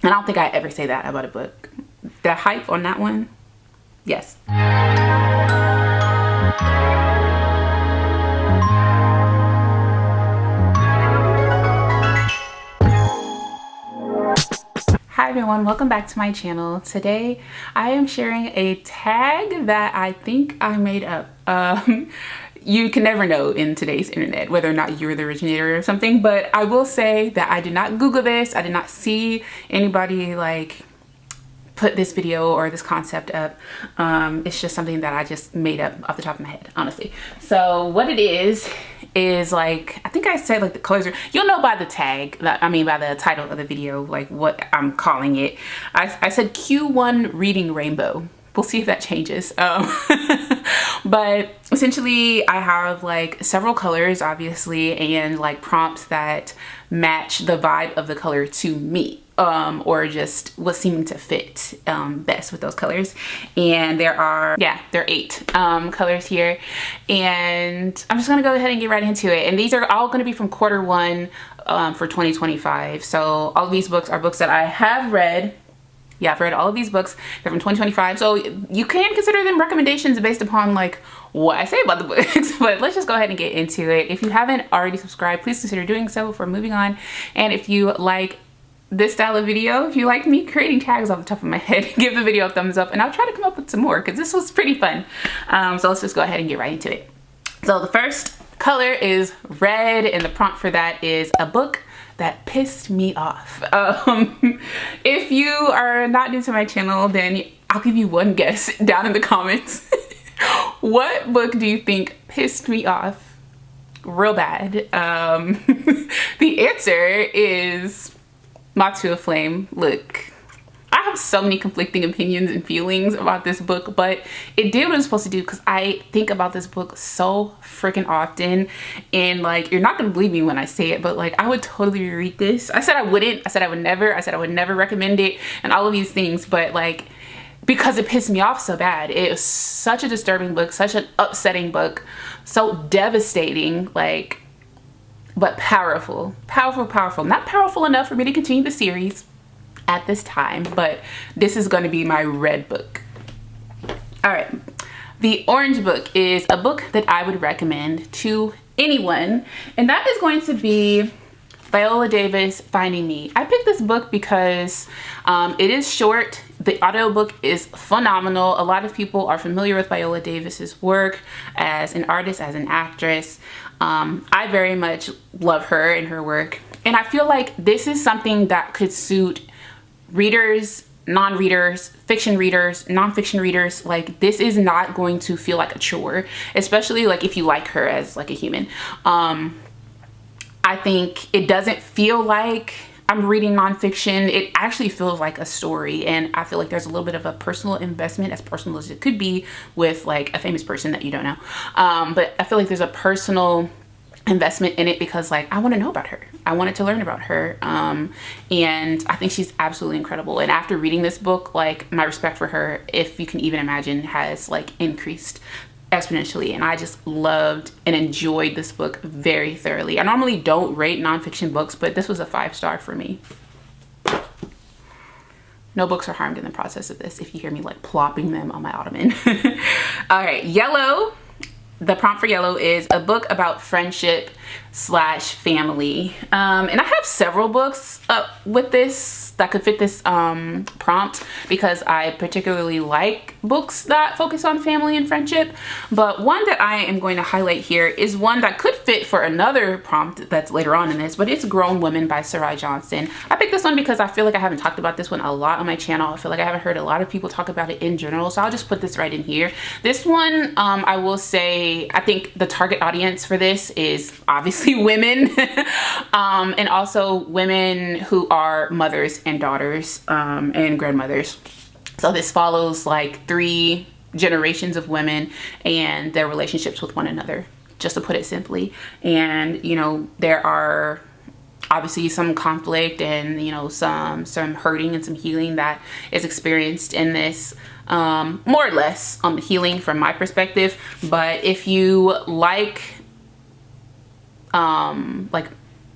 And I don't think I ever say that about a book. The hype on that one, yes. Hi everyone, welcome back to my channel. Today I am sharing a tag that I think I made up. You can never know in today's internet whether or not you're the originator or something, but I will say that I did not Google this. I did not see anybody like put this video or this concept up. It's just something that I just made up off the top of my head, honestly. So what it is like, I think I said like the colors are, you'll know by the tag, by the title of the video, like what I'm calling it. I said Q1 reading rainbow. We'll see if that changes. But essentially I have like several colors, obviously, and like prompts that match the vibe of the color to me. Or just what seemed to fit best with those colors. And there are 8 colors here, and I'm just gonna go ahead and get right into it. And these are all gonna be from Q1 for 2025. So all of these books are books that I have read. Yeah, I've read all of these books. They're from 2025. So you can consider them recommendations based upon like what I say about the books. But let's just go ahead and get into it. If you haven't already subscribed, please consider doing so before moving on. And if you like this style of video, if you like me creating tags off the top of my head, give the video a thumbs up, and I'll try to come up with some more because this was pretty fun. So let's just go ahead and get right into it. So the first color is red, and the prompt for that is a book that pissed me off. If you are not new to my channel, then I'll give you one guess down in the comments. What book do you think pissed me off real bad? The answer is Moth to a Flame. Look, I have so many conflicting opinions and feelings about this book, but it did what it was supposed to do because I think about this book so freaking often. And like, you're not gonna believe me when I say it, but like, I would totally reread this. I said I wouldn't. I said I would never. I said I would never recommend it and all of these things, but like, because it pissed me off so bad. It was such a disturbing book, such an upsetting book, so devastating, like, but powerful. Not powerful enough for me to continue the series at this time, but this is going to be my red book. All right, the orange book is a book that I would recommend to anyone, and that is going to be Viola Davis, Finding Me. I picked this book because it is short. The audiobook is phenomenal. A lot of people are familiar with Viola Davis's work as an artist, as an actress. I very much love her and her work. And I feel like this is something that could suit readers, non-readers, fiction readers, non-fiction readers. Like, this is not going to feel like a chore, especially like if you like her as like a human. I think it doesn't feel like I'm reading nonfiction. It actually feels like a story, and I feel like there's a little bit of a personal investment, as personal as it could be with like a famous person that you don't know. But I feel like there's a personal investment in it because like I want to know about her. I wanted to learn about her, and I think she's absolutely incredible. And after reading this book, like, my respect for her, if you can even imagine, has like increased exponentially. And I just loved and enjoyed this book very thoroughly. I normally don't rate nonfiction books, but this was a 5-star for me. No books are harmed in the process of this, if you hear me like plopping them on my ottoman. All right, Yellow. The prompt for Yellow is a book about friendship / family. And I have several books with this that could fit this prompt because I particularly like books that focus on family and friendship. But one that I am going to highlight here is one that could fit for another prompt that's later on in this, but it's Grown Women by Sarai Johnson. I picked this one because I feel like I haven't talked about this one a lot on my channel. I feel like I haven't heard a lot of people talk about it in general, so I'll just put this right in here. This one, I will say, I think the target audience for this is obviously women, and also women who are mothers and daughters and grandmothers. So this follows like 3 generations of women and their relationships with one another, just to put it simply. And you know, there are obviously some conflict and, you know, some hurting and some healing that is experienced in this, more or less healing from my perspective. But if you like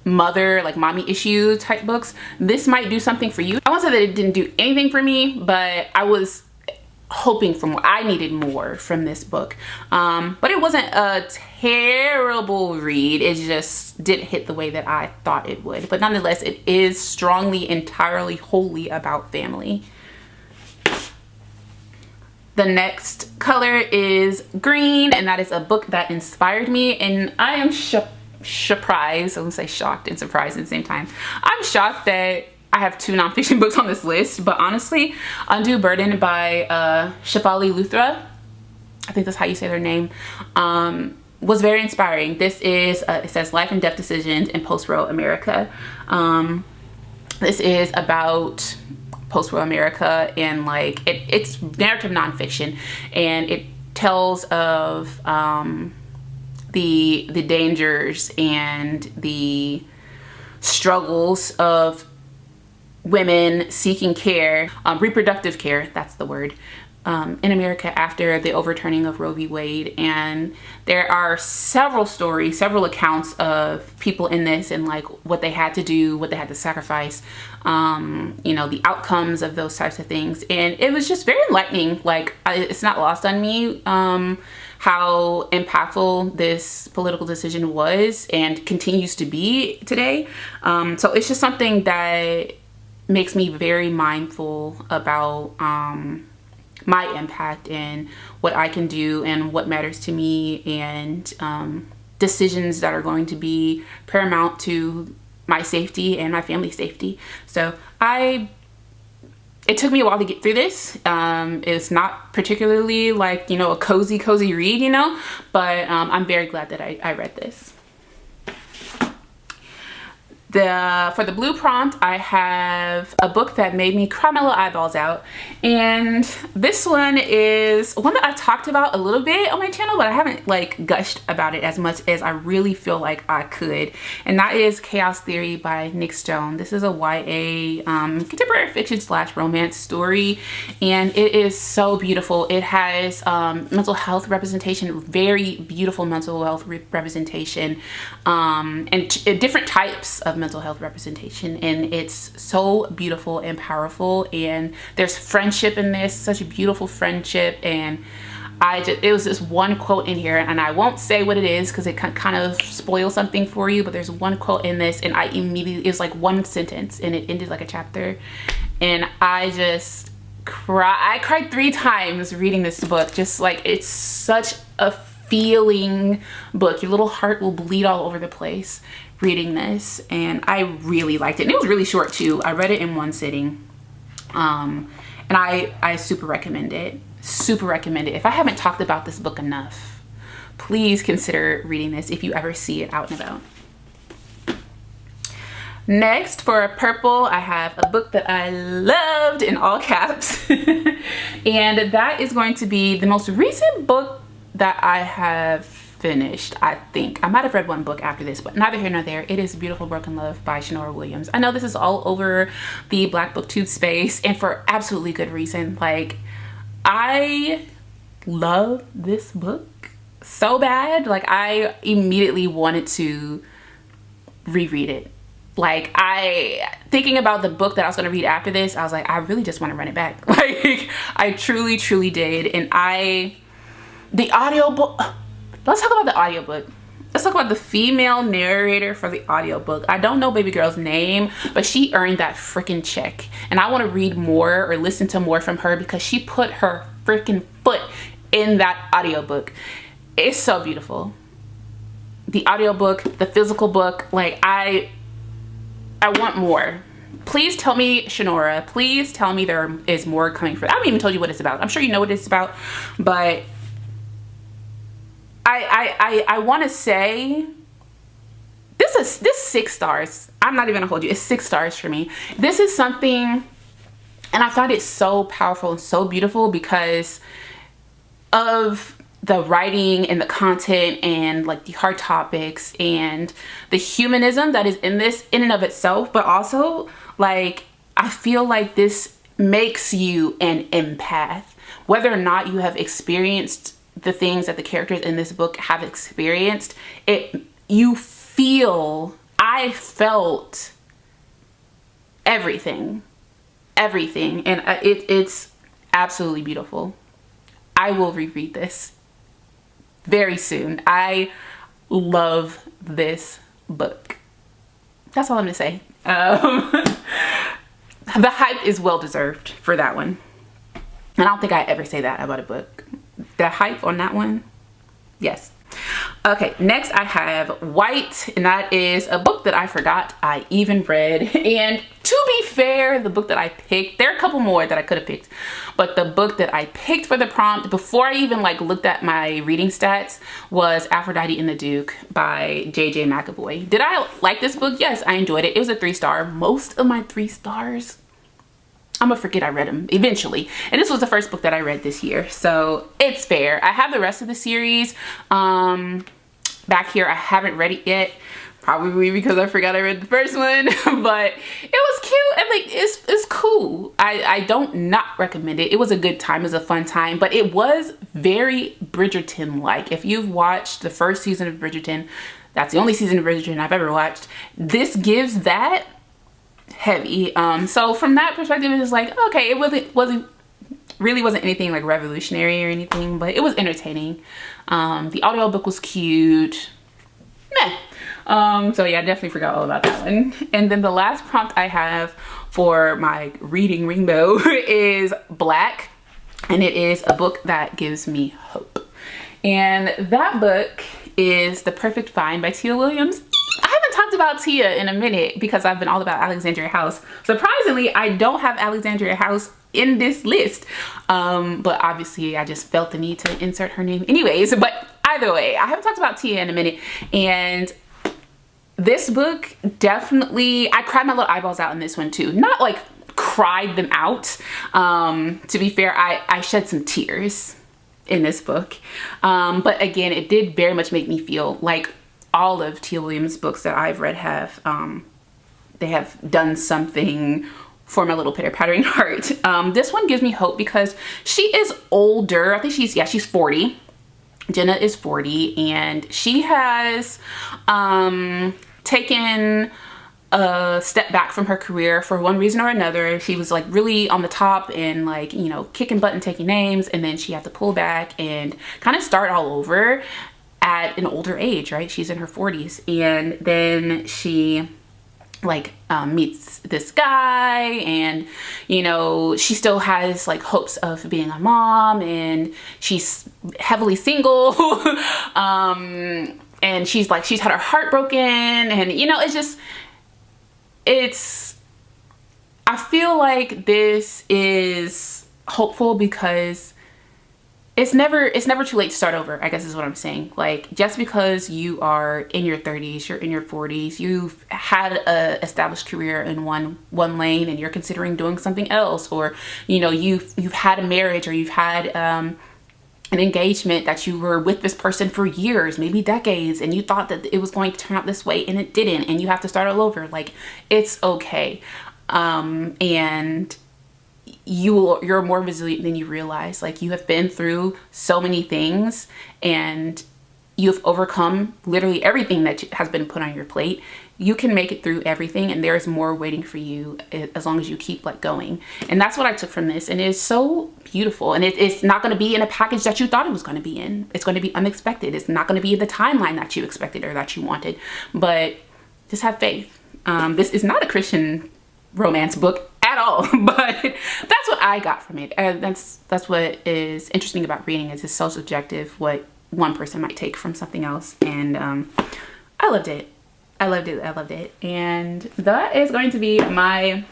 like mommy issue type books, this might do something for you. I won't say that it didn't do anything for me, but I was hoping for more. I needed more from this book. But it wasn't a terrible read. It just didn't hit the way that I thought it would. But nonetheless, it is strongly, entirely, wholly about family. The next color is green, and that is a book that inspired me, and I am surprised. I won't say shocked and surprised at the same time. I'm shocked that I have 2 nonfiction books on this list, but honestly, Undue Burden by Shefali Luthra, I think that's how you say their name, was very inspiring. This is, it says Life and Death Decisions in Post-War America. This is about post-war America, and like it's narrative nonfiction, and it tells of the dangers and the struggles of women seeking care, reproductive care, that's the word, in America after the overturning of Roe v. Wade. And there are several stories, several accounts of people in this, and like what they had to do, what they had to sacrifice, you know, the outcomes of those types of things. And it was just very enlightening. Like, it's not lost on me how impactful this political decision was and continues to be today. So it's just something that makes me very mindful about my impact and what I can do and what matters to me, and decisions that are going to be paramount to my safety and my family's safety. So it took me a while to get through this. It's not particularly like, you know, a cozy read, you know, but I'm very glad that I read this. For the blue prompt, I have a book that made me cry my little eyeballs out, and this one is one that I've talked about a little bit on my channel, but I haven't like gushed about it as much as I really feel like I could, and that is Chaos Theory by Nick Stone. This is a YA contemporary fiction / romance story, and it is so beautiful. It has mental health representation, very beautiful mental health representation, and different types of mental health representation, and it's so beautiful and powerful. And there's friendship in this, such a beautiful friendship. And it was this one quote in here, and I won't say what it is because it kind of spoils something for you, but there's one quote in this, and it was like one sentence and it ended like a chapter, and I just I cried 3 times reading this book. Just like, it's such a feeling book. Your little heart will bleed all over the place reading this, and I really liked it. And it was really short too. I read it in one sitting, and I super recommend it. Super recommend it. If I haven't talked about this book enough, please consider reading this if you ever see it out and about. Next, for purple, I have a book that I loved in all caps, and that is going to be the most recent book that I have finished. I think I might have read one book after this, but neither here nor there. It is Beautiful Broken Love by Shanora Williams. I know this is all over the Black booktube space, and for absolutely good reason. Like, I love this book so bad. Like, I immediately wanted to reread it. Like, thinking about the book that I was going to read after this, I was like, I really just want to run it back. Like, I truly did. And the audiobook, let's talk about the audiobook. Let's talk about the female narrator for the audiobook. I don't know baby girl's name, but she earned that freaking check. And I want to read more or listen to more from her because she put her freaking foot in that audiobook. It's so beautiful. The audiobook, the physical book, like, I want more. Please tell me, Shanora, please tell me there is more coming for. I haven't even told you what it's about. I'm sure you know what it's about, but I want to say this 6 stars. I'm not even gonna hold you. It's 6 stars for me. This is something, and I found it so powerful and so beautiful because of the writing and the content and like the hard topics and the humanism that is in this in and of itself, but also like I feel like this makes you an empath, whether or not you have experienced the things that the characters in this book have experienced. I I felt everything, and it's absolutely beautiful. I will reread this very soon. I love this book. That's all I'm gonna say. The hype is well deserved for that one. And I don't think I ever say that about a book. The hype on that one, yes. Okay, next I have White, and that is a book that I forgot I even read. And to be fair, the book that I picked, there are a couple more that I could have picked, but the book that I picked for the prompt before I even like looked at my reading stats was Aphrodite and the Duke by J.J. McAvoy. Did I like this book? Yes, I enjoyed it. It was a 3-star. Most of my 3 stars, I'm gonna forget I read them eventually. And this was the first book that I read this year, so it's fair. I have the rest of the series back here. I haven't read it yet, probably because I forgot I read the first one, but it was cute and like it's cool. I don't not recommend it. It was a good time, it was a fun time, but it was very Bridgerton-like. If you've watched the first season of Bridgerton, that's the only season of Bridgerton I've ever watched. This gives that heavy. So from that perspective, it's like, okay, it wasn't anything like revolutionary or anything, but it was entertaining. The audiobook was cute. Meh. So yeah, I definitely forgot all about that one. And then the last prompt I have for my reading rainbow is Black, and it is a book that gives me hope. And that book is The Perfect Find by Tia Williams. I haven't talked about Tia in a minute because I've been all about Alexandria House. Surprisingly, I don't have Alexandria House in this list, but obviously I just felt the need to insert her name anyways. But either way, I haven't talked about Tia in a minute, and this book definitely, I cried my little eyeballs out in this one too. Not like cried them out. To be fair, I shed some tears in this book, but again, it did very much make me feel like all of Tia Williams' books that I've read have they have done something for my little pitter-pattering heart. This one gives me hope because she is older. I think she's 40. Jenna is 40, and she has taken a step back from her career for one reason or another. She was like really on the top and like, you know, kicking butt and taking names, and then she had to pull back and kind of start all over at an older age, right? She's in her 40s, and then she like meets this guy, and you know, she still has like hopes of being a mom, and she's heavily single. And she's had her heart broken, and you know, I feel like this is hopeful because it's never too late to start over, I guess is what I'm saying. Like, just because you are in your 30s, you're in your 40s, you've had a established career in one lane, and you're considering doing something else, or you know, you've had a marriage, or you've had an engagement that you were with this person for years, maybe decades, and you thought that it was going to turn out this way and it didn't, and you have to start all over. Like, it's okay. And you're more resilient than you realize. Like, you have been through so many things, and you've overcome literally everything that has been put on your plate. You can make it through everything, and there's more waiting for you as long as you keep like going. And that's what I took from this, and it's so beautiful. And it's not going to be in a package that you thought it was going to be in. It's going to be unexpected. It's not going to be the timeline that you expected or that you wanted, but just have faith. This is not a Christian romance book at all, but that's what I got from it. That's what is interesting about reading, is it's so subjective what one person might take from something else. And I loved it. I loved it. And that is going to be my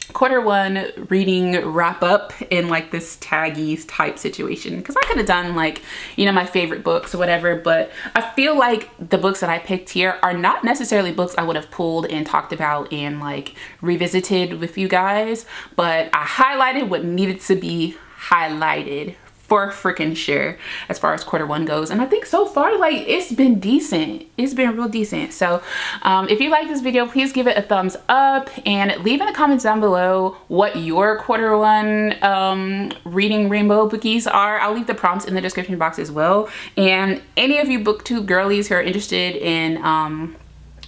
Q1 reading wrap up in like this taggy type situation, because I could have done like, you know, my favorite books or whatever, but I feel like the books that I picked here are not necessarily books I would have pulled and talked about and like revisited with you guys, but I highlighted what needed to be highlighted for freaking sure as far as Q1 goes. And I think so far, like, it's been decent. It's been real decent. So if you like this video, please give it a thumbs up and leave in the comments down below what your Q1 reading rainbow bookies are. I'll leave the prompts in the description box as well. And any of you booktube girlies who are interested in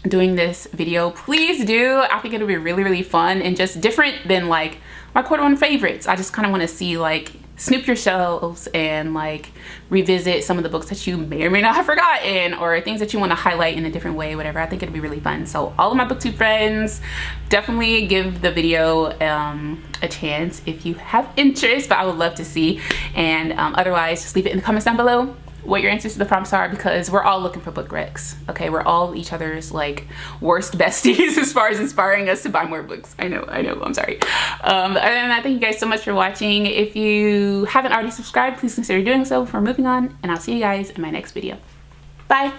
doing this video, please do. I think it'll be really, really fun and just different than like my quarter 1 favorites. I just kind of want to see like snoop your shelves and like revisit some of the books that you may or may not have forgotten, or things that you want to highlight in a different way, whatever. I think it'd be really fun. So all of my booktube friends, definitely give the video a chance if you have interest, but I would love to see. And otherwise, just leave it in the comments down below what your answers to the prompts are, because we're all looking for book recs. Okay, we're all each other's like worst besties as far as inspiring us to buy more books. I know, I'm sorry. Other than that, thank you guys so much for watching. If you haven't already subscribed, please consider doing so before moving on, and I'll see you guys in my next video. Bye.